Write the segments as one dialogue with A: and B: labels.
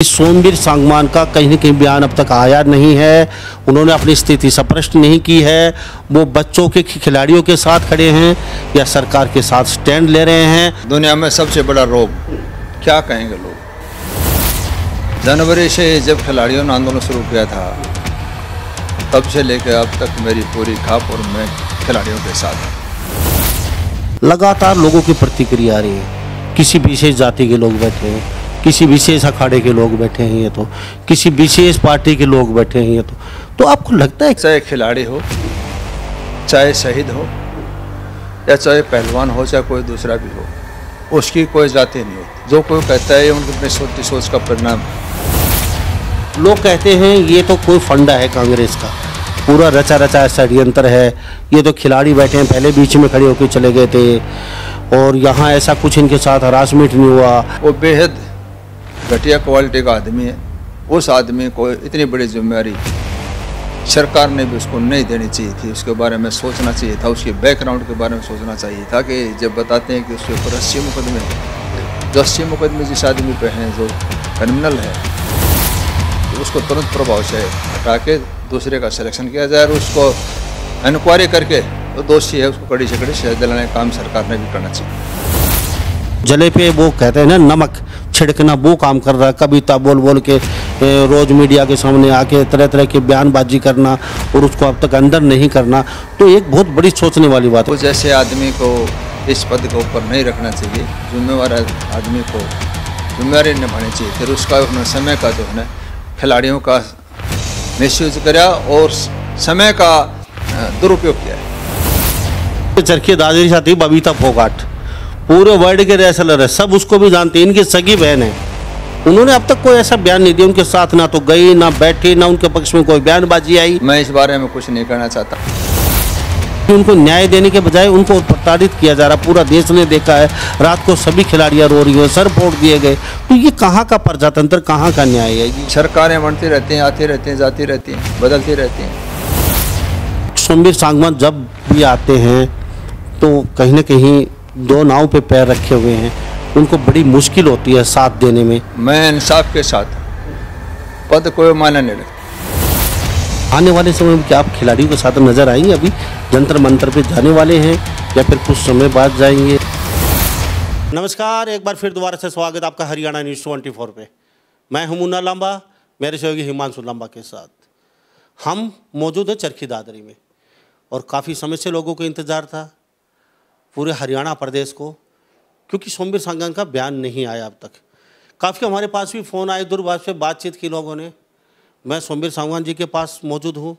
A: सोमवीर सांगवान का कहीं न कहीं बयान अब तक आया नहीं है। उन्होंने अपनी स्थिति स्पष्ट नहीं की है। वो बच्चों के खिलाड़ियों के साथ खड़े हैं या सरकार के साथ स्टैंड ले रहे हैं।
B: दुनिया में सबसे बड़ा रोग क्या कहेंगे लोग। जनवरी से जब खिलाड़ियों ने आंदोलन शुरू किया था तब से लेकर अब तक मेरी पूरी खाप और मैं खिलाड़ियों के साथ हूँ।
A: लगातार लोगों की प्रतिक्रिया आ रही है। किसी विशेष जाति के लोग बैठे हैं, किसी विशेष अखाड़े के लोग बैठे हैं, ये तो किसी विशेष पार्टी के लोग बैठे हैं, ये तो आपको लगता है
B: चाहे खिलाड़ी हो, चाहे शहीद हो, या चाहे पहलवान हो, चाहे कोई दूसरा भी हो, उसकी कोई जाति नहीं होती। जो कोई कहता है उनकी अपनी सोच का परिणाम।
A: लोग कहते हैं ये तो कोई फंडा है कांग्रेस का, पूरा रचा रचा षड्यंत्र है। ये तो खिलाड़ी बैठे हैं, पहले बीच में खड़े होकर चले गए थे और यहाँ ऐसा कुछ इनके साथ हरासमेंट नहीं हुआ।
B: वो बेहद घटिया क्वालिटी का आदमी है। उस आदमी को इतनी बड़ी जिम्मेदारी सरकार ने भी उसको नहीं देनी चाहिए थी। उसके बारे में सोचना चाहिए था, उसके बैकग्राउंड के बारे में सोचना चाहिए था कि जब बताते हैं कि उसके ऊपर 80 मुकदमे, जो 80 मुकदमे जिस आदमी पे हैं जो क्रिमिनल है, तो उसको तुरंत प्रभाव से हटा के दूसरे का सिलेक्शन किया जाए और उसको इंक्वायरी करके तो दोषी है उसको कड़ी से कड़ी सजा दिलाने का काम सरकार ने भी करना चाहिए।
A: जले पे वो कहते हैं ना नमक छिड़कना, वो काम कर रहा है। कविता बोल बोल के रोज मीडिया के सामने आके तरह तरह की बयानबाजी करना और उसको अब तक अंदर नहीं करना, तो एक बहुत बड़ी सोचने वाली बात है।
B: तो जैसे आदमी को इस पद के ऊपर नहीं रखना चाहिए, जिम्मेवार आदमी को जिम्मेवारी निभानी चाहिए। फिर उसका उन्होंने समय का जो है खिलाड़ियों का मिसयूज किया और समय का दुरुपयोग किया।
A: चरखी दादरी साथी बबीता फोगाट पूरे वर्ल्ड के रेसलर है, सब उसको भी जानते हैं, इनकी सगी बहन है। उन्होंने अब तक कोई ऐसा बयान नहीं दिया, उनके साथ ना तो गई ना बैठी, ना उनके पक्ष में कोई बयानबाजी आई।
B: मैं इस बारे में कुछ नहीं कहना चाहता।
A: उनको न्याय देने के बजाय उनको प्रताड़ित किया जा रहा। पूरा देश ने देखा है, रात को सभी खिलाड़ियां रो रही हैं, सर फोड़ दिए गए। तो ये कहाँ का प्रजातंत्र, कहाँ का न्याय है?
B: सरकारें बनती रहती हैं, आती रहती हैं, जाती रहती हैं, बदलती रहती हैं।
A: सोमवीर सांगवान जब भी आते हैं तो कहीं ना कहीं दो नाव पे पैर रखे हुए हैं, उनको बड़ी मुश्किल होती है साथ देने में।
B: मैं इंसाफ के साथ पद कोई मायने नहीं रखता।
A: आने वाले समय में क्या आप खिलाड़ियों के साथ नजर आएंगे? अभी जंतर मंतर पे जाने वाले हैं या फिर कुछ समय बाद जाएंगे? नमस्कार, एक बार फिर दोबारा से स्वागत आपका हरियाणा न्यूज़ 24 पे। मैं हूं मुन्ना लांबा, मेरे सहयोगी हिमांशु लांबा के साथ। हम मौजूद है चरखी दादरी में और काफ़ी समय से लोगों को इंतज़ार था, पूरे हरियाणा प्रदेश को, क्योंकि सोमवीर सांगवान का बयान नहीं आया अब तक। काफ़ी हमारे पास भी फ़ोन आए, दूरभाष पे बातचीत की लोगों ने। मैं सोमवीर सांगवान जी के पास मौजूद हूँ।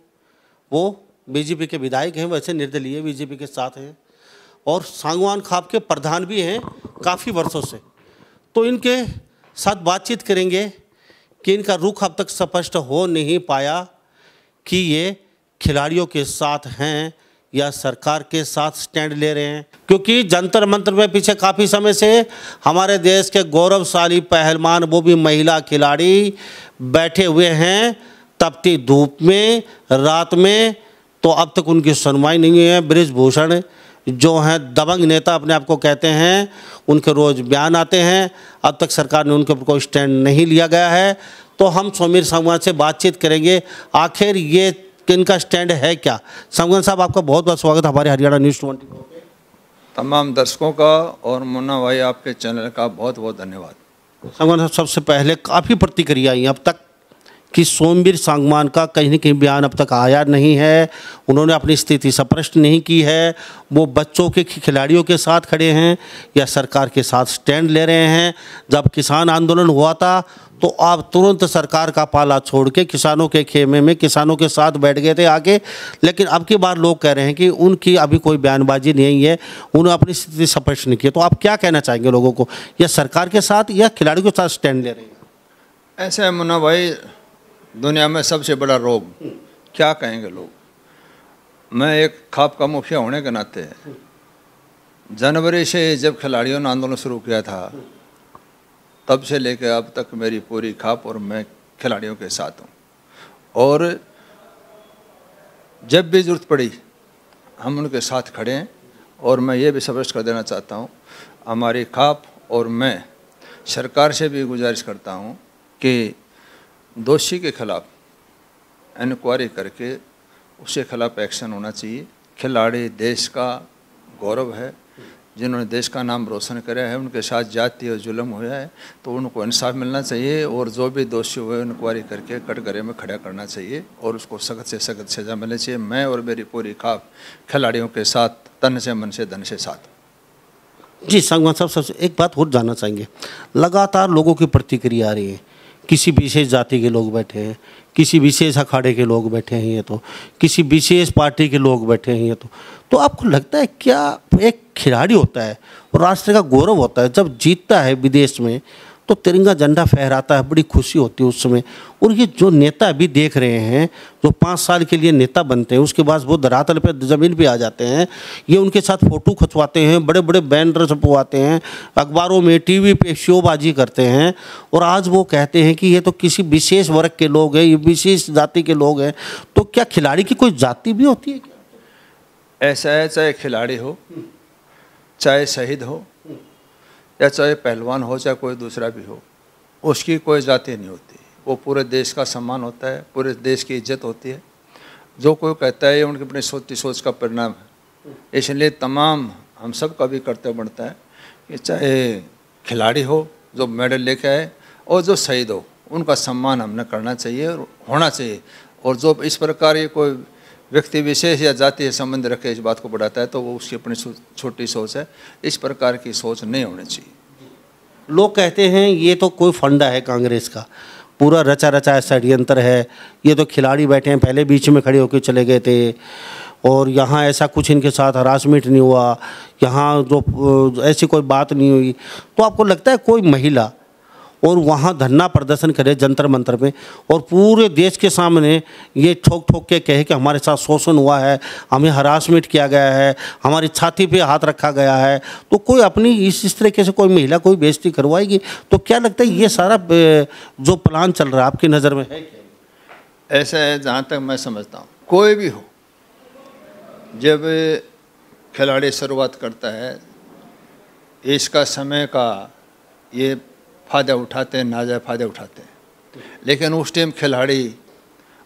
A: वो बीजेपी के विधायक हैं, वैसे निर्दलीय बीजेपी के साथ हैं और सांगवान खाप के प्रधान भी हैं काफ़ी वर्षों से। तो इनके साथ बातचीत करेंगे कि इनका रुख अब तक स्पष्ट हो नहीं पाया कि ये खिलाड़ियों के साथ हैं या सरकार के साथ स्टैंड ले रहे हैं। क्योंकि जंतर मंतर में पीछे काफ़ी समय से हमारे देश के गौरवशाली पहलवान, वो भी महिला खिलाड़ी, बैठे हुए हैं तपती धूप में, रात में। तो अब तक उनकी सुनवाई नहीं है। बृजभूषण जो हैं दबंग नेता अपने आप को कहते हैं, उनके रोज़ बयान आते हैं, अब तक सरकार ने उनके ऊपर कोई स्टैंड नहीं लिया गया है। तो हम सोमवीर सांगवान से बातचीत करेंगे, आखिर ये इनका स्टैंड है क्या। सांगवान साहब, आपका बहुत बहुत स्वागत हमारे हरियाणा न्यूज़ 24 पे।
B: तमाम दर्शकों का और मुन्ना भाई आपके चैनल का बहुत बहुत धन्यवाद।
A: सांगवान साहब, सबसे पहले काफ़ी प्रतिक्रिया आई अब तक कि सोमवीर सांगवान का कहीं न कहीं बयान अब तक आया नहीं है। उन्होंने अपनी स्थिति स्पष्ट नहीं की है। वो बच्चों के खिलाड़ियों के साथ खड़े हैं या सरकार के साथ स्टैंड ले रहे हैं। जब किसान आंदोलन हुआ था तो आप तुरंत सरकार का पाला छोड़ के किसानों के खेमे में किसानों के साथ बैठ गए थे आके। लेकिन अब की बार लोग कह रहे हैं कि उनकी अभी कोई बयानबाजी नहीं है, उन्होंने अपनी स्थिति स्पष्ट नहीं की। तो आप क्या कहना चाहेंगे लोगों को, या सरकार के साथ या खिलाड़ियों के साथ स्टैंड ले रहे हैं?
B: ऐसे है मुन्ना भाई, दुनिया में सबसे बड़ा रोग क्या कहेंगे लोग। मैं एक खाप का मुखिया होने के नाते जनवरी से जब खिलाड़ियों ने आंदोलन शुरू किया था तब से लेकर अब तक मेरी पूरी खाप और मैं खिलाड़ियों के साथ हूँ। और जब भी ज़रूरत पड़ी हम उनके साथ खड़े हैं। और मैं ये भी स्पष्ट कर देना चाहता हूँ, हमारी खाप और मैं सरकार से भी गुजारिश करता हूँ कि दोषी के खिलाफ इंक्वायरी करके उसके खिलाफ एक्शन होना चाहिए। खिलाड़ी देश का गौरव है, जिन्होंने देश का नाम रोशन करा है, उनके साथ जाति और जुल्म हुआ है, तो उनको इंसाफ मिलना चाहिए और जो भी दोषी हुए इंक्वायरी करके कटघरे में खड़ा करना चाहिए और उसको सख्त से सख्त सजा मिलनी चाहिए। मैं और मेरी पूरी खाप खिलाड़ियों के साथ, तन से, मन से, धन से साथ।
A: जी सांगवान साहब, सबसे एक बात और जानना चाहेंगे। लगातार लोगों की प्रतिक्रिया आ रही है, किसी विशेष जाति के लोग बैठे हैं, किसी विशेष अखाड़े के लोग बैठे हैं, ये तो किसी विशेष पार्टी के लोग बैठे हैं, ये तो आपको लगता है क्या एक खिलाड़ी होता है और राष्ट्र का गौरव होता है, जब जीतता है विदेश में तो तिरंगा झंडा फहराता है, बड़ी खुशी होती है उस समय। और ये जो नेता अभी देख रहे हैं, जो 5 साल के लिए नेता बनते हैं, उसके बाद वो धरातल पे ज़मीन पे आ जाते हैं, ये उनके साथ फ़ोटो खिंचवाते हैं, बड़े बड़े बैनर छपवाते हैं, अखबारों में, टीवी पे शोबाजी करते हैं, और आज वो कहते हैं कि ये तो किसी विशेष वर्ग के लोग हैं, ये विशेष जाति के लोग हैं। तो क्या खिलाड़ी की कोई जाति भी होती है क्या?
B: ऐसा है, चाहे खिलाड़ी हो, चाहे शहीद हो, या चाहे पहलवान हो, चाहे कोई दूसरा भी हो, उसकी कोई जाति नहीं होती। वो पूरे देश का सम्मान होता है, पूरे देश की इज्जत होती है। जो कोई कहता है ये उनकी अपनी सोच का परिणाम है। इसलिए तमाम हम सब का भी कर्तव्य बनता है कि चाहे खिलाड़ी हो जो मेडल लेके आए और जो शहीद हो, उनका सम्मान हमने करना चाहिए और होना चाहिए। और जो इस प्रकार ये कोई व्यक्ति विशेष या जातीय संबंध रखे इस बात को बढ़ाता है, तो वो उसकी अपनी छोटी सोच है। इस प्रकार की सोच नहीं होनी चाहिए।
A: लोग कहते हैं ये तो कोई फंडा है कांग्रेस का, पूरा रचा रचा षड्यंत्र है, ये तो खिलाड़ी बैठे हैं, पहले बीच में खड़े होकर चले गए थे, और यहाँ ऐसा कुछ इनके साथ हरासमेंट नहीं हुआ, यहाँ जो ऐसी कोई बात नहीं हुई। तो आपको लगता है कोई महिला और वहाँ धरना प्रदर्शन करे जंतर मंतर पे और पूरे देश के सामने ये ठोक ठोक के कहे कि हमारे साथ शोषण हुआ है, हमें हरासमेंट किया गया है, हमारी छाती पे हाथ रखा गया है, तो कोई अपनी इस तरीके से कोई महिला कोई बेइज्जती करवाएगी? तो क्या लगता है ये सारा जो प्लान चल रहा है आपकी नज़र में है क्या?
B: ऐसा है, जहाँ तक मैं समझता हूँ, कोई भी हो, जब खिलाड़ी शुरुआत करता है, इसका समय का ये फ़ायदा उठाते हैं, नाजायज़ फ़ायदा उठाते हैं। लेकिन उस टाइम खिलाड़ी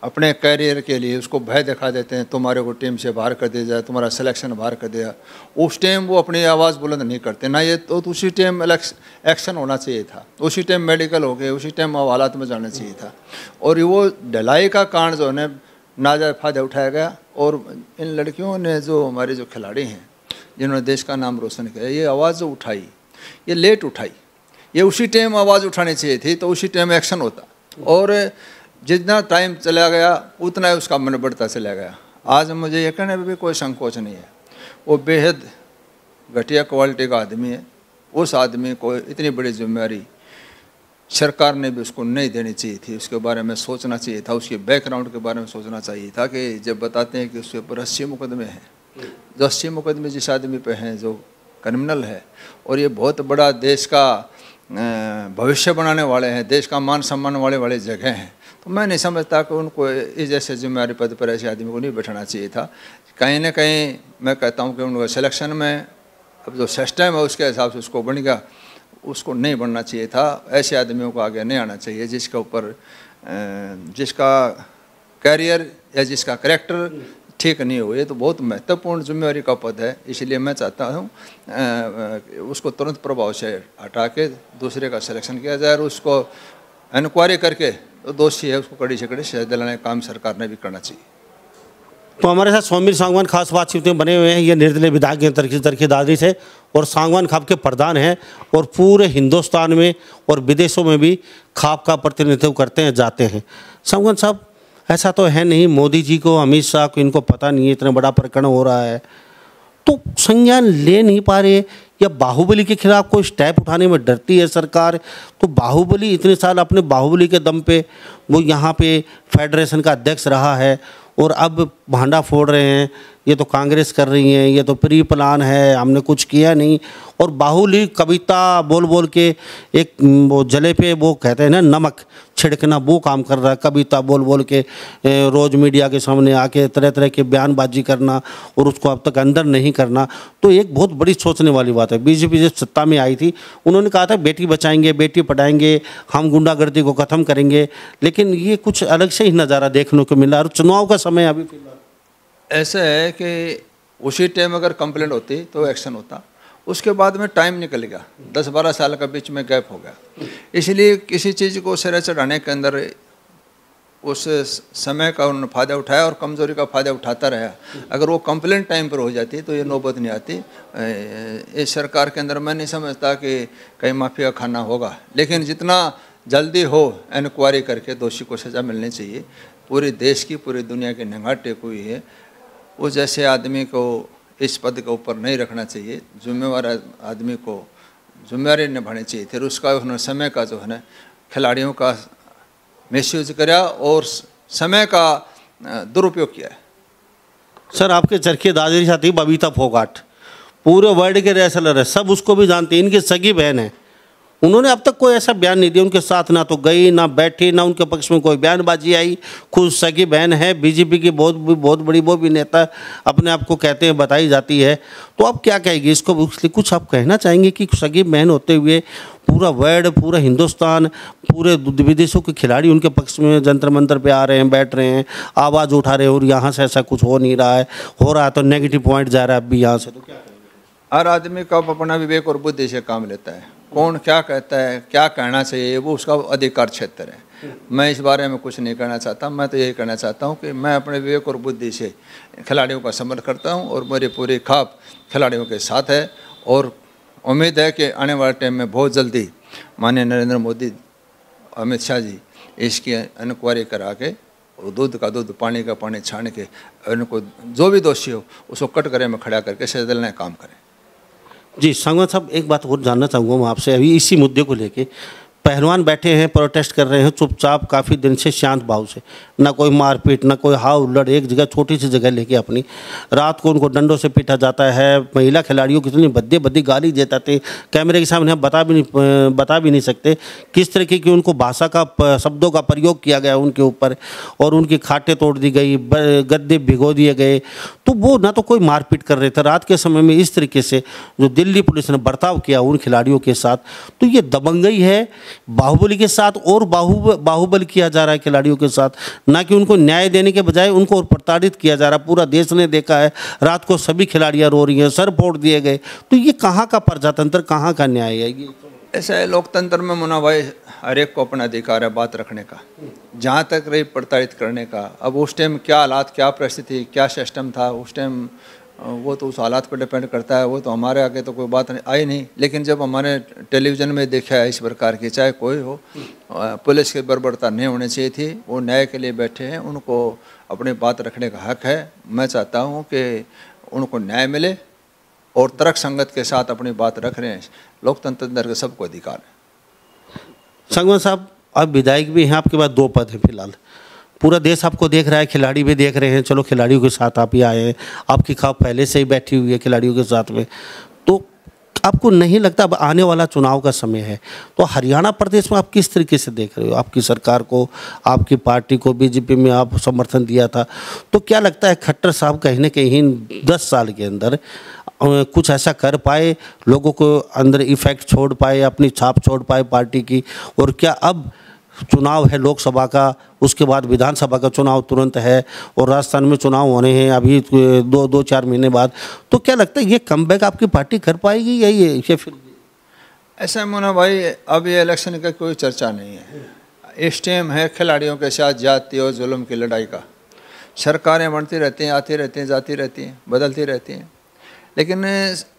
B: अपने कैरियर के लिए उसको भय दिखा देते हैं, तुम्हारे को टीम से बाहर कर दिया जाए, तुम्हारा सिलेक्शन बाहर कर दिया। उस टाइम वो अपनी आवाज़ बुलंद नहीं करते ना। ये तो उसी टाइम एक्शन होना चाहिए था, उसी टाइम मेडिकल हो गए, उसी टाइम हालात में जाना चाहिए था। और वो ढलाई का कारण जो है नाजायज़ फ़ायदा उठाया गया। और इन लड़कियों ने, जो हमारे जो खिलाड़ी हैं जिन्होंने देश का नाम रोशन किया, ये आवाज़ जो उठाई, ये लेट उठाई। ये उसी टाइम आवाज़ उठानी चाहिए थी, तो उसी टाइम एक्शन होता। और जितना टाइम चला गया उतना ही उसका मन बढ़ता चला गया। आज मुझे ये कहने में भी कोई संकोच नहीं है, वो बेहद घटिया क्वालिटी का आदमी है। उस आदमी को इतनी बड़ी जिम्मेदारी सरकार ने भी उसको नहीं देनी चाहिए थी। उसके बारे में सोचना चाहिए था, उसके बैकग्राउंड के बारे में सोचना चाहिए था। कि जब बताते हैं कि उसके ऊपर 80 मुकदमे हैं, जो 80 मुकदमे जिस आदमी पे हैं जो क्रिमिनल है, और ये बहुत बड़ा देश का भविष्य बनाने वाले हैं, देश का मान सम्मान वाले जगह हैं, तो मैं नहीं समझता कि उनको इस जैसे जिम्मेदारी पद पर ऐसे आदमी को नहीं बैठाना चाहिए था। कहीं ना कहीं मैं कहता हूँ कि उनको सिलेक्शन में अब जो सिस्टम है उसके हिसाब से उसको बन गया, उसको नहीं बनना चाहिए था। ऐसे आदमियों को आगे नहीं आना चाहिए जिसके ऊपर जिसका कैरियर या जिसका करैक्टर ठीक नहीं हो। ये तो बहुत महत्वपूर्ण जिम्मेदारी का पद है। इसलिए मैं चाहता हूँ उसको तुरंत प्रभाव से हटा के दूसरे का सिलेक्शन किया जाए और उसको इंक्वायरी करके तो दोषी है उसको कड़ी से कड़ी सजा दिलाने का काम सरकार ने भी करना चाहिए।
A: तो हमारे साथ सौमीर सांगवान खास बातचीत में बने हुए हैं। ये निर्दलीय विधायक हैं तरकी दादरी से और सांगवान खाप के प्रधान हैं और पूरे हिंदुस्तान में और विदेशों में भी खाप का प्रतिनिधित्व करते हैं, जाते हैं। सांगवान साहब, ऐसा तो है नहीं मोदी जी को, अमित शाह को इनको पता नहीं है इतना बड़ा प्रकरण हो रहा है, तो संज्ञान ले नहीं पा रहे, या बाहुबली के खिलाफ कोई स्टेप उठाने में डरती है सरकार? तो बाहुबली इतने साल अपने बाहुबली के दम पे वो यहाँ पे फेडरेशन का अध्यक्ष रहा है और अब भांडा फोड़ रहे हैं, ये तो कांग्रेस कर रही है, ये तो प्री प्लान है, हमने कुछ किया नहीं, और बाहुली कविता बोल बोल के एक वो जले पे वो कहते हैं ना नमक छिड़कना, वो काम कर रहा है। कविता बोल बोल के रोज़ मीडिया के सामने आके तरह तरह के बयानबाजी करना और उसको अब तक अंदर नहीं करना, तो एक बहुत बड़ी सोचने वाली बात है। बीजेपी जब सत्ता में आई थी उन्होंने कहा था बेटी बचाएंगे, बेटी पढ़ाएंगे, हम गुंडागर्दी को ख़त्म करेंगे, लेकिन ये कुछ अलग से ही नज़ारा देखने को मिला। और चुनाव का समय अभी फिलहाल
B: ऐसा है कि उसी टाइम अगर कंप्लेंट होती तो एक्शन होता, उसके बाद में टाइम निकल गया, 10-12 साल का बीच में गैप हो गया। इसलिए किसी चीज़ को सिरे चढ़ाने के अंदर उस समय का उन्होंने फ़ायदा उठाया और कमज़ोरी का फ़ायदा उठाता रहा। अगर वो कंप्लेंट टाइम पर हो जाती तो ये नौबत नहीं आती। इस सरकार के अंदर मैं नहीं समझता कि कहीं माफिया खाना होगा, लेकिन जितना जल्दी हो इंक्वायरी करके दोषी को सज़ा मिलनी चाहिए। पूरे देश की, पूरी दुनिया की निगाह टेक हुई है, वो जैसे आदमी को इस पद के ऊपर नहीं रखना चाहिए। जिम्मेवार आदमी को जिम्मेवारी निभानी चाहिए। फिर उसका उन्होंने समय का जो है ना खिलाड़ियों का मिसयूज किया और समय का दुरुपयोग किया है।
A: सर आपके चरखी दादरी साथी बबीता फोगाट पूरे वर्ल्ड के रेसलर है, सब उसको भी जानते हैं, इनकी सगी बहन है। उन्होंने अब तक कोई ऐसा बयान नहीं दिया, उनके साथ ना तो गई ना बैठी, ना उनके पक्ष में कोई बयानबाजी आई। खुद सगी बहन है, बीजेपी की बहुत बड़ी वो भी नेता अपने आप को कहते हैं, बताई जाती है। तो आप क्या कहेंगे इसको, इसलिए कुछ आप कहना चाहेंगे कि सगी बहन होते हुए पूरा वर्ल्ड, पूरा हिंदुस्तान, पूरे विदेशों के खिलाड़ी उनके पक्ष में जंतर मंतर पे आ रहे हैं, बैठ रहे हैं, आवाज़ उठा रहे हैं, और यहाँ से ऐसा कुछ हो नहीं रहा है, हो रहा है तो नेगेटिव पॉइंट जा रहा है अब भी यहाँ से, तो क्या कहेंगे?
B: हर आदमी का अपना विवेक और बुद्धि से काम लेता है। कौन क्या कहता है, क्या कहना चाहिए, वो उसका अधिकार क्षेत्र है। मैं इस बारे में कुछ नहीं कहना चाहता। मैं तो यही कहना चाहता हूँ कि मैं अपने विवेक और बुद्धि से खिलाड़ियों का समर्थन करता हूँ और मेरी पूरी खाप खिलाड़ियों के साथ है। और उम्मीद है कि आने वाले टाइम में बहुत जल्दी माननीय नरेंद्र मोदी, अमित शाह जी इसकी इंक्वायरी करा के दूध का दूध, पानी का पानी छान के उनको जो भी दोषी हो उसको कटघरे में खड़ा करके सजा दिलाने का काम करें।
A: जी सांगवान साहब, एक बात और जानना चाहूँगा मैं आपसे अभी इसी मुद्दे को लेके। पहलवान बैठे हैं, प्रोटेस्ट कर रहे हैं चुपचाप काफ़ी दिन से, शांत भाव से, ना कोई मारपीट, ना कोई हाव उल्लड़, एक जगह छोटी सी जगह लेके अपनी। रात को उनको डंडों से पीटा जाता है। महिला खिलाड़ियों की इतनी भद्दी भद्दी गाली देते थे, कैमरे के सामने हम बता भी नहीं सकते किस तरीके की उनको भाषा का, शब्दों का प्रयोग किया गया उनके ऊपर, और उनकी खाटें तोड़ दी गई, गद्दे भिगो दिए गए। तो वो ना तो कोई मारपीट कर रहे थे रात के समय में, इस तरीके से जो दिल्ली पुलिस ने बर्ताव किया उन खिलाड़ियों के साथ, तो ये दबंगई है। बाहुबली के साथ और बाहुबल किया जा रहा है खिलाड़ियों के साथ, ना कि उनको न्याय देने के बजाय उनको और प्रताड़ित किया जा रहा है। पूरा देश ने देखा है, रात को सभी खिलाड़ियां रो रही हैं, सर फोड़ दिए गए। तो ये कहाँ का प्रजातंत्र, कहाँ का न्याय है ये?
B: ऐसा है लोकतंत्र में मुन्ना भाई, हर एक को अपना अधिकार है बात रखने का, जहाँ तक रही प्रताड़ित करने का। अब उस टाइम क्या हालात, क्या परिस्थिति, क्या सिस्टम था उस टाइम, वो तो उस हालात पर डिपेंड करता है। वो तो हमारे आगे तो कोई बात आई नहीं। लेकिन जब हमारे टेलीविज़न में देखा है इस प्रकार की, चाहे कोई हो, पुलिस की बर्बरता नहीं होनी चाहिए थी। वो न्याय के लिए बैठे हैं, उनको अपनी बात रखने का हक है। मैं चाहता हूँ कि उनको न्याय मिले और तर्क संगत के साथ अपनी बात रख रहे हैं। लोकतंत्र अंदर के सबको अधिकार है।
A: सांगवान साहब, आप विधायक भी हैं, आपके पास 2 पद हैं फिलहाल, पूरा देश आपको देख रहा है, खिलाड़ी भी देख रहे हैं। चलो खिलाड़ियों के साथ आप ही आए हैं, आपकी खाप पहले से ही बैठी हुई है खिलाड़ियों के साथ में, तो आपको नहीं लगता अब आने वाला चुनाव का समय है, तो हरियाणा प्रदेश में आप किस तरीके से देख रहे हो? आपकी सरकार को, आपकी पार्टी को, बीजेपी में आप समर्थन दिया था, तो क्या लगता है खट्टर साहब कहीं ना कहीं 10 साल के अंदर कुछ ऐसा कर पाए, लोगों को अंदर इफेक्ट छोड़ पाए, अपनी छाप छोड़ पाए पार्टी की? और क्या अब चुनाव है लोकसभा का, उसके बाद विधानसभा का चुनाव तुरंत है, और राजस्थान में चुनाव होने हैं अभी 2-4 महीने बाद, तो क्या लगता है ये कमबैक आपकी पार्टी कर पाएगी या ये फिर?
B: ऐसा है मुन्ना भाई, अब ये इलेक्शन का कोई चर्चा नहीं है। इस टाइम है खिलाड़ियों के साथ जाति और जुल्म की लड़ाई का। सरकारें बनती रहती हैं, आती रहती हैं, जाती रहती हैं, बदलती रहती हैं, लेकिन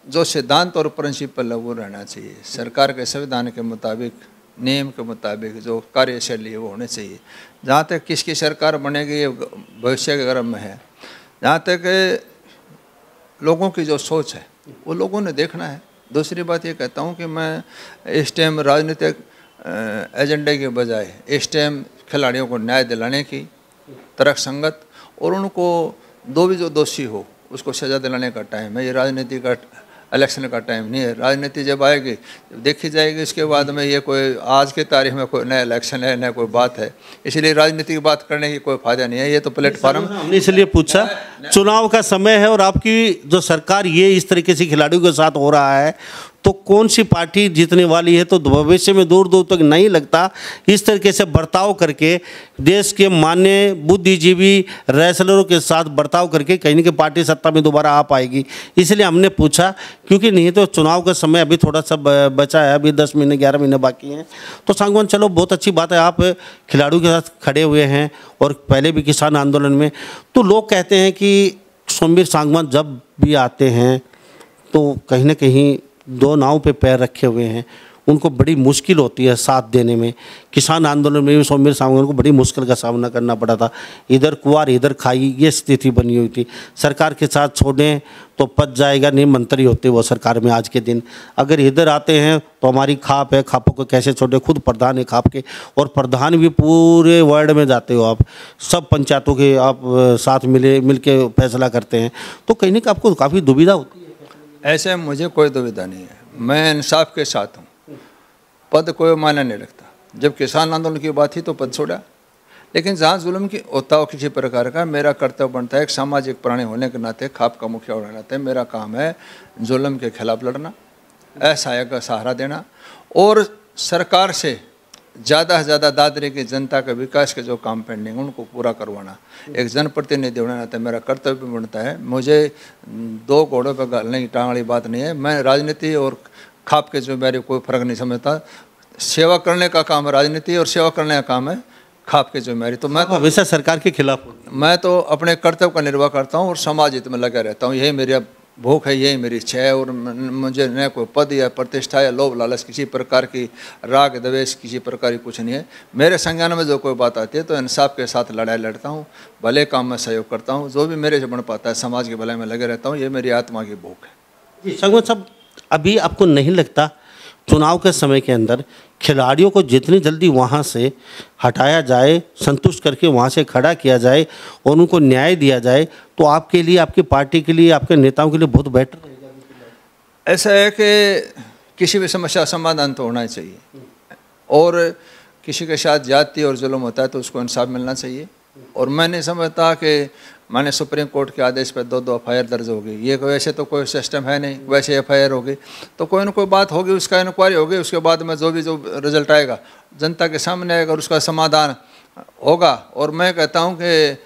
B: जो सिद्धांत और प्रिंसिपल है वो रहना चाहिए। सरकार के संविधान के मुताबिक, नियम के मुताबिक जो कार्यशैली है वो होनी चाहिए। जहाँ तक किसकी सरकार बनेगी ये भविष्य के गर्भ में है। जहाँ तक लोगों की जो सोच है वो लोगों ने देखना है। दूसरी बात ये कहता हूँ कि मैं इस टाइम राजनीतिक एजेंडे के बजाय इस टाइम खिलाड़ियों को न्याय दिलाने की, तर्क संगत, और उनको जो दोषी हो उसको सज़ा दिलाने का टाइम है। ये राजनीति का इलेक्शन का टाइम नहीं है। राजनीति जब आएगी देखी जाएगी, इसके बाद में ये कोई आज की तारीख में कोई नया इलेक्शन है, नया कोई बात है, इसलिए राजनीति की बात करने की कोई फायदा नहीं है। ये तो प्लेटफॉर्म
A: हमने इसलिए पूछा, चुनाव का समय है और आपकी जो सरकार ये इस तरीके से खिलाड़ियों के साथ हो रहा है, तो कौन सी पार्टी जीतने वाली है, तो भविष्य में दूर दूर तक नहीं लगता इस तरीके से बर्ताव करके देश के मान्य बुद्धिजीवी रेसलरों के साथ बर्ताव करके कहीं न कहीं पार्टी सत्ता में दोबारा आ पाएगी। इसलिए हमने पूछा, क्योंकि नहीं तो चुनाव का समय अभी थोड़ा सा बचा है, अभी 10 महीने 11 महीने बाकी हैं। तो सांगवान, चलो बहुत अच्छी बात है, आप खिलाड़ियों के साथ खड़े हुए हैं और पहले भी किसान आंदोलन में। तो लोग कहते हैं कि सोमवीर सांगवान जब भी आते हैं तो कहीं ना कहीं दो नाव पे पैर रखे हुए हैं, उनको बड़ी मुश्किल होती है साथ देने में। किसान आंदोलन में भी सोमवीर सांगवान को बड़ी मुश्किल का सामना करना पड़ा था, इधर कुंवार इधर खाई, ये स्थिति बनी हुई थी। सरकार के साथ छोड़ें तो पच जाएगा, नहीं मंत्री होते वो सरकार में आज के दिन। अगर इधर आते हैं तो हमारी खाप है, खापों को कैसे छोड़े, खुद प्रधान है खाप के, और प्रधान भी पूरे वर्ल्ड में जाते हो आप, सब पंचायतों के आप साथ मिल के फैसला करते हैं, तो कहीं ना कहीं आपको काफ़ी दुविधा होती है।
B: ऐसे मुझे कोई दुविधा नहीं है, मैं इंसाफ के साथ हूँ, पद कोई मायने नहीं रखता। जब किसान आंदोलन की बात थी तो पद छोड़ा, लेकिन जहाँ जुल्म की होता हो किसी प्रकार का, मेरा कर्तव्य बनता है एक सामाजिक प्राणी होने के नाते, खाप का मुखिया होने के नाते मेरा काम है जुल्म के खिलाफ लड़ना, असहाय का सहारा देना और सरकार से ज़्यादा से ज़्यादा दादरी की जनता के विकास के जो काम पेंडिंग उनको पूरा करवाना एक जनप्रतिनिधि होने नाते मेरा कर्तव्य बनता है। मुझे दो घोड़ों पर घालने की टांग वाली बात नहीं है। मैं राजनीति और खाप के जिम्मेदारी कोई फर्क नहीं समझता। सेवा करने का काम है राजनीति और सेवा करने का काम है खाप के जिम्मेदारी। तो मैं
A: हमेशा सरकार के खिलाफ,
B: मैं तो अपने कर्तव्य का निर्वाह करता हूँ और समाज हित में लगा रहता हूँ। यही मेरी भूख है, यही मेरी इच्छा है। और मुझे न कोई पद या प्रतिष्ठा या लोभ लालच किसी प्रकार की राग द्वेष किसी प्रकार की कुछ नहीं है। मेरे संज्ञान में जो कोई बात आती है तो इंसाफ के साथ लड़ाई लड़ता हूँ, भले काम में सहयोग करता हूँ, जो भी मेरे से बन पाता है समाज के भलाई में लगे रहता हूँ। ये मेरी आत्मा की भूख है।
A: जी सांगवान साहब, अभी आपको नहीं लगता चुनाव के समय के अंदर खिलाड़ियों को जितनी जल्दी वहाँ से हटाया जाए, संतुष्ट करके वहाँ से खड़ा किया जाए और उनको न्याय दिया जाए, तो आपके लिए, आपकी पार्टी के लिए, आपके नेताओं के लिए बहुत बेटर रहेगा?
B: ऐसा है कि किसी भी समस्या समाधान तो होना चाहिए और किसी के साथ जाति और जुल्म होता है तो उसको इंसाफ मिलना चाहिए। और मैं नहीं समझता कि माने सुप्रीम कोर्ट के आदेश पर 2 FIR दर्ज होगी, ये वैसे तो कोई सिस्टम है नहीं, वैसे FIR होगी तो कोई ना कोई बात होगी, उसका इंक्वायरी होगी, उसके बाद में जो रिजल्ट आएगा जनता के सामने आएगा और उसका समाधान होगा। और मैं कहता हूँ कि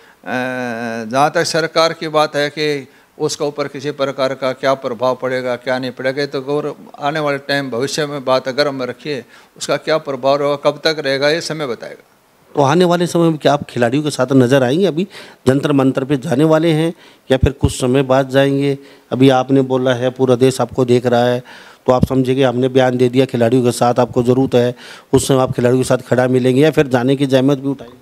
B: जहाँ तक सरकार की बात है कि उसका ऊपर किसी प्रकार का क्या प्रभाव पड़ेगा क्या नहीं पड़ेगा, तो गौर आने वाले टाइम भविष्य में बात अगर में रखिए, उसका क्या प्रभाव रहेगा, कब तक रहेगा, ये समय बताएगा।
A: तो आने वाले समय में क्या आप खिलाड़ियों के साथ नज़र आएंगे? अभी जंतर मंतर पे जाने वाले हैं या फिर कुछ समय बाद जाएंगे? अभी आपने बोला है पूरा देश आपको देख रहा है, तो आप समझिए हमने बयान दे दिया खिलाड़ियों के साथ आपको ज़रूरत है, उस समय आप खिलाड़ियों के साथ खड़ा मिलेंगे या फिर जाने की जहमत भी उठाएंगे?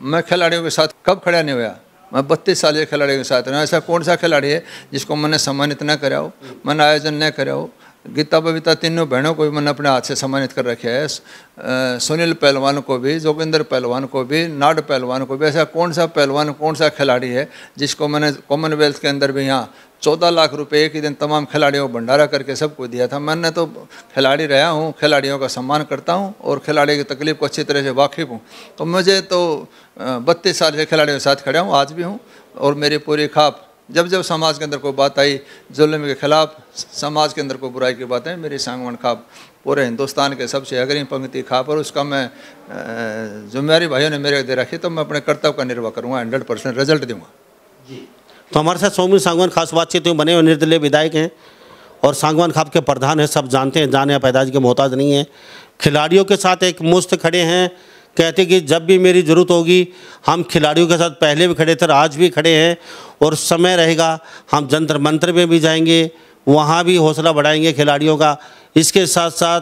A: मैं
B: खिलाड़ियों के साथ कब खड़ा नहीं हुआ? मैं 32 साल के खिलाड़ियों के साथ रहा। ऐसा कौन सा खिलाड़ी है जिसको मैंने सम्मानित न करा हो, मैंने आयोजन न करा हो? गीता बबीता तीनों बहनों को भी मैंने अपने हाथ से सम्मानित कर रखा है। सुनील पहलवान को भी, जोगिंदर पहलवान को भी, नाड पहलवान को भी। ऐसा कौन सा पहलवान, कौन सा खिलाड़ी है जिसको मैंने कॉमनवेल्थ के अंदर भी यहाँ 14 लाख रुपए एक ही दिन तमाम खिलाड़ियों को भंडारा करके सबको दिया था। मैंने तो खिलाड़ी रहा हूँ, खिलाड़ियों का सम्मान करता हूँ और खिलाड़ी की तकलीफ को अच्छी तरह से वाकिफ़ हूँ। तो मुझे तो 32 साल से खिलाड़ियों के साथ खड़ा हूँ, आज भी हूँ। और मेरी पूरी खाप, जब जब समाज के अंदर कोई बात आई जुल्म के खिलाफ, समाज के अंदर कोई बुराई की बात है, मेरी सांगवान खाप पूरे हिंदुस्तान के सबसे अग्रिम पंक्ति खाप, और उसका मैं जिम्मेदारी भाइयों ने मेरे दे रखी, तो मैं अपने कर्तव्य का निर्वाह करूँगा, 100% रिजल्ट दूँगा।
A: जी, तो हमारे साथ सोमवीर सांगवान खास बातचीत में बने हुए निर्दलीय विधायक हैं और सांगवान खाप के प्रधान हैं, सब जानते हैं, जाने या पैदाइश के मोहताज नहीं हैं। खिलाड़ियों के साथ एक मुश्त खड़े हैं, कहते कि जब भी मेरी ज़रूरत होगी हम खिलाड़ियों के साथ पहले भी खड़े थे, आज भी खड़े हैं और समय रहेगा हम जंतर मंतर में भी जाएंगे, वहाँ भी हौसला बढ़ाएंगे खिलाड़ियों का। इसके साथ साथ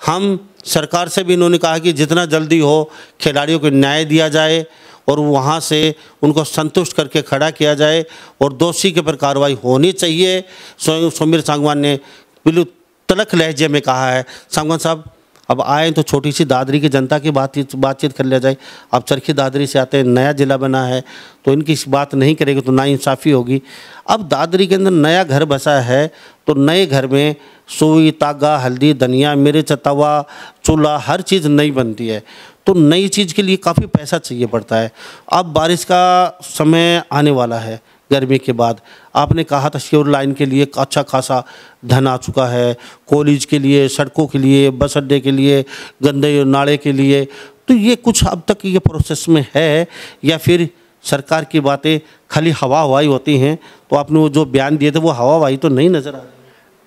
A: हम सरकार से भी इन्होंने कहा कि जितना जल्दी हो खिलाड़ियों को न्याय दिया जाए और वहाँ से उनको संतुष्ट करके खड़ा किया जाए और दोषी के पर कार्रवाई होनी चाहिए। सोमवीर सांगवान ने बिल्कुल तलख लहजे में कहा है। सांगवान साहब, अब आए तो छोटी सी दादरी की जनता की बातचीत कर लिया जाए। अब चरखी दादरी से आते हैं, नया ज़िला बना है तो इनकी बात नहीं करेंगे तो नाइंसाफ़ी होगी। अब दादरी के अंदर नया घर बसा है तो नए घर में सुई, तागा, हल्दी, धनिया, मिर्च, तवा, चूल्हा, हर चीज़ नई बनती है। तो नई चीज़ के लिए काफ़ी पैसा चाहिए पड़ता है। अब बारिश का समय आने वाला है, गर्मी के बाद आपने कहा था श्योर लाइन के लिए अच्छा खासा धन आ चुका है, कॉलेज के लिए, सड़कों के लिए, बस अड्डे के लिए, गंदे नाले के लिए। तो ये कुछ अब तक ये प्रोसेस में है या फिर सरकार की बातें खाली हवा हवाई होती हैं? तो आपने वो जो बयान दिए थे वो हवा हवाई तो नहीं नज़र आ रही।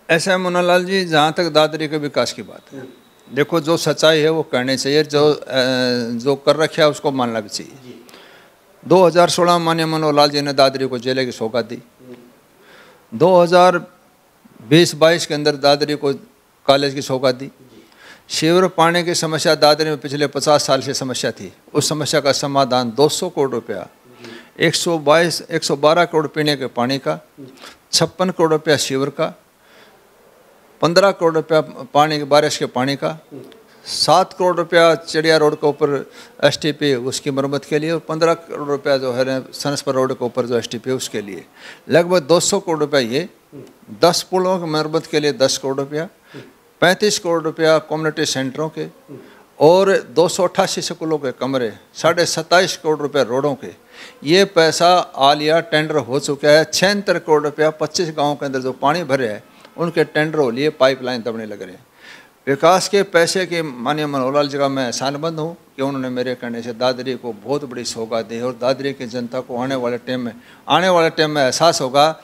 B: ऐसा है मुन्नालाल जी, जहाँ तक दादरी के विकास की बात है, देखो जो सच्चाई है वो कहनी चाहिए, जो कर रखा है उसको मानना भी चाहिए। 2016 माननीय मनोहर लाल जी ने दादरी को जेल की सौगात दी। 2020-22 के अंदर दादरी को कॉलेज की सौगात दी। शिवर पानी की समस्या दादरी में पिछले 50 साल से समस्या थी। उस समस्या का समाधान 200 करोड़ रुपया, 112 करोड़ पीने के पानी का, 56 करोड़ रुपया शिवर का, 15 करोड़ रुपया पानी बारिश के पानी का, 7 करोड़ रुपया चिड़िया रोड के ऊपर STP उसकी मरम्मत के लिए, और 15 करोड़ रुपया जो है सनसपर रोड के ऊपर जो STP उसके लिए, लगभग 200 करोड़ रुपया ये, 10 पुलों की मरम्मत के लिए 10 करोड़ रुपया, 35 करोड़ रुपया कम्युनिटी सेंटरों के, और 288 स्कूलों के कमरे, 27.5 करोड़ रुपया रोडों के। ये पैसा आलिया टेंडर हो चुका है। 76 करोड़ रुपया 25 गाँव के अंदर जो पानी भरे है उनके टेंडर हो लिए, पाइपलाइन दबने लग रहे हैं। विकास के पैसे के माननीय मनोहर लाल जी का मैं एहसानमंद हूँ कि उन्होंने मेरे कहने से दादरी को बहुत बड़ी सौगात दी, और दादरी की जनता को आने वाले टाइम में एहसास होगा।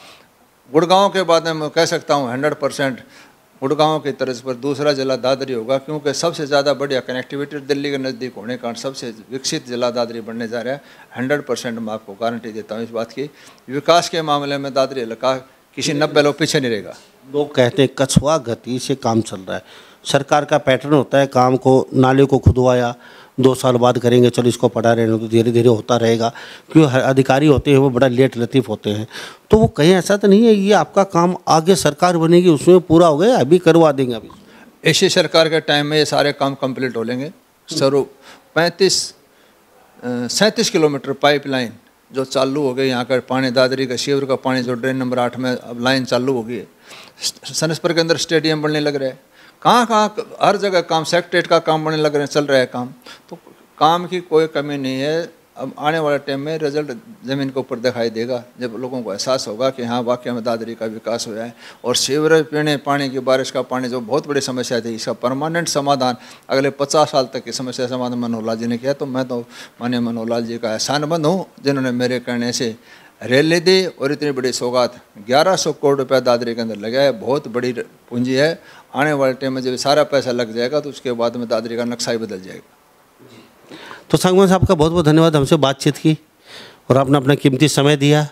B: गुड़गांव के बाद में मैं कह सकता हूँ 100% गुड़गांव की तर्ज पर दूसरा जिला दादरी होगा, क्योंकि सबसे ज़्यादा बढ़िया कनेक्टिविटी दिल्ली के नज़दीक होने के कारण सबसे विकसित जिला दादरी बनने जा रहा है। 100% मैं आपको गारंटी देता हूँ इस बात की। विकास के मामले में दादरी इलाका किसी 90 लोग पीछे नहीं रहेगा।
A: लोग कहते हैं कछुआ गति से काम चल रहा है। सरकार का पैटर्न होता है, काम को, नाले को खुदवाया, 2 साल बाद करेंगे, चलो इसको पड़ा रहने तो धीरे धीरे होता रहेगा। क्योंकि अधिकारी होते हैं वो बड़ा लेट लतीफ़ होते हैं, तो वो कहीं ऐसा तो नहीं है ये आपका काम आगे सरकार बनेगी उसमें पूरा हो गया, अभी करवा देंगे? अभी
B: ऐसी सरकार के टाइम में ये सारे काम कंप्लीट हो लेंगे। 37 किलोमीटर पाइपलाइन जो चालू हो गई, यहाँ का पानी दादरी का शिवर का पानी जो ड्रेन नंबर 8 में अब लाइन चालू हो गई है। सनसपर के अंदर स्टेडियम बनने लग रहा है, कहाँ हर जगह काम, सेक्रेटरीट का काम बनने लग रहे हैं, चल रहा है काम। तो काम की कोई कमी नहीं है। अब आने वाले टाइम में रिजल्ट ज़मीन के ऊपर दिखाई देगा, जब लोगों को एहसास होगा कि हाँ वाकई में दादरी का विकास हुआ है। और सीवरेज पीने पानी की, बारिश का पानी जो बहुत बड़ी समस्या थी, इसका परमानेंट समाधान अगले 50 साल तक की समस्या समाधान मनोहर लाल जी ने किया। तो मैं तो माननीय मनोहर लाल जी का एहसानमंद हूँ जिन्होंने मेरे कहने से रैली दी और इतनी बड़ी सौगात 1100 करोड़ रुपया दादरी के अंदर लगा है। बहुत बड़ी पूंजी है। आने वाले टाइम में जब सारा पैसा लग जाएगा तो उसके बाद में दादरी का नक्शा ही बदल जाएगा।
A: तो सांगवान साहब का बहुत बहुत धन्यवाद, हमसे बातचीत की और आपने अपना कीमती समय दिया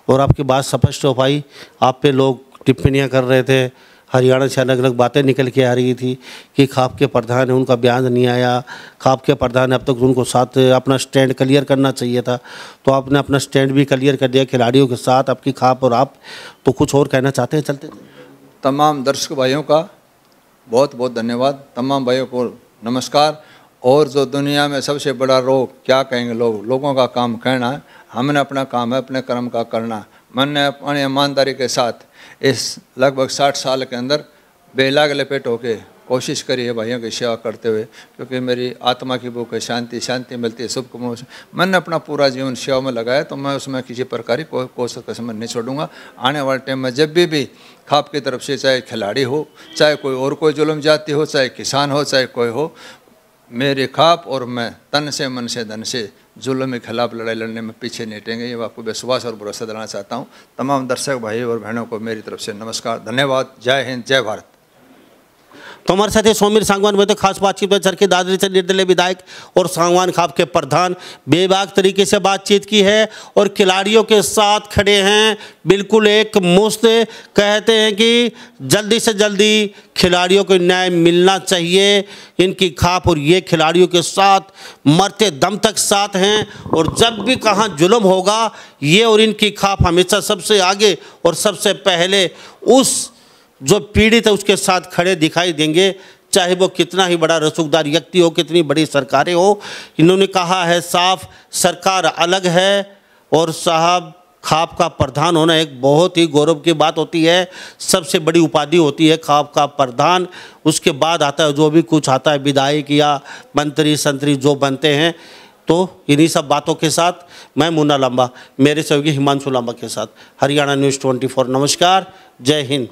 A: और आपकी बात स्पष्ट हो पाई। आप पे लोग टिप्पणियां कर रहे थे, हरियाणा से अलग अलग बातें निकल के आ रही थी कि खाप के प्रधान है उनका बयान नहीं आया, खाप के प्रधान अब तक उनको साथ अपना स्टैंड क्लियर करना चाहिए था। तो आपने अपना स्टैंड भी क्लियर कर दिया खिलाड़ियों के साथ, आपकी खाप और आप। तो कुछ और कहना चाहते हैं? चलते
B: तमाम दर्शक भाइयों का बहुत बहुत धन्यवाद, तमाम भाइयों को नमस्कार। और जो दुनिया में सबसे बड़ा रोग क्या कहेंगे लोगों का काम कहना है। हमने अपना काम है अपने कर्म का करना। मैंने अपनी ईमानदारी के साथ इस लगभग 60 साल के अंदर बेलाग लपेट होके कोशिश करी है भाइयों की सेवा करते हुए, क्योंकि मेरी आत्मा की भूख है शांति मिलती है, शुभ कामों से मैंने अपना पूरा जीवन सेवा में लगाया। तो मैं उसमें किसी प्रकार की कोई कसम नहीं छोड़ूंगा। आने वाले टाइम में जब भी खाप की तरफ से, चाहे खिलाड़ी हो, चाहे कोई और कोई जुल्म जाति हो, चाहे किसान हो, चाहे कोई हो, मेरे खाप और मैं तन से मन से धन से जुल्म के खिलाफ लड़ाई लड़ने में पीछे नहीं हटेंगे। ये आपको विश्वास और भरोसा दिलाना चाहता हूँ। तमाम दर्शक भाई और बहनों को मेरी तरफ से नमस्कार, धन्यवाद। जय हिंद, जय भारत।
A: तो हमारे साथ सोमीर सांगवान में तो खास बातचीत में चरखी दादरी से निर्दलीय विधायक और सांगवान खाप के प्रधान बेबाक तरीके से बातचीत की है और खिलाड़ियों के साथ खड़े हैं। बिल्कुल एक मुश्त कहते हैं कि जल्दी से जल्दी खिलाड़ियों को न्याय मिलना चाहिए। इनकी खाप और ये खिलाड़ियों के साथ मरते दम तक साथ हैं और जब भी कहाँ जुल्म होगा ये और इनकी खाप हमेशा सबसे आगे और सबसे पहले उस जो पीड़ित है उसके साथ खड़े दिखाई देंगे। चाहे वो कितना ही बड़ा रसूखदार व्यक्ति हो, कितनी बड़ी सरकारें हो। इन्होंने कहा है साफ, सरकार अलग है और साहब खाप का प्रधान होना एक बहुत ही गौरव की बात होती है। सबसे बड़ी उपाधि होती है खाप का प्रधान। उसके बाद आता है जो भी कुछ आता है विधायक या मंत्री संतरी जो बनते हैं। तो इन्हीं सब बातों के साथ मैं मुन्ना लांबा, मेरे सहयोगी हिमांशु लांबा के साथ हरियाणा न्यूज़ 24। नमस्कार, जय हिंद।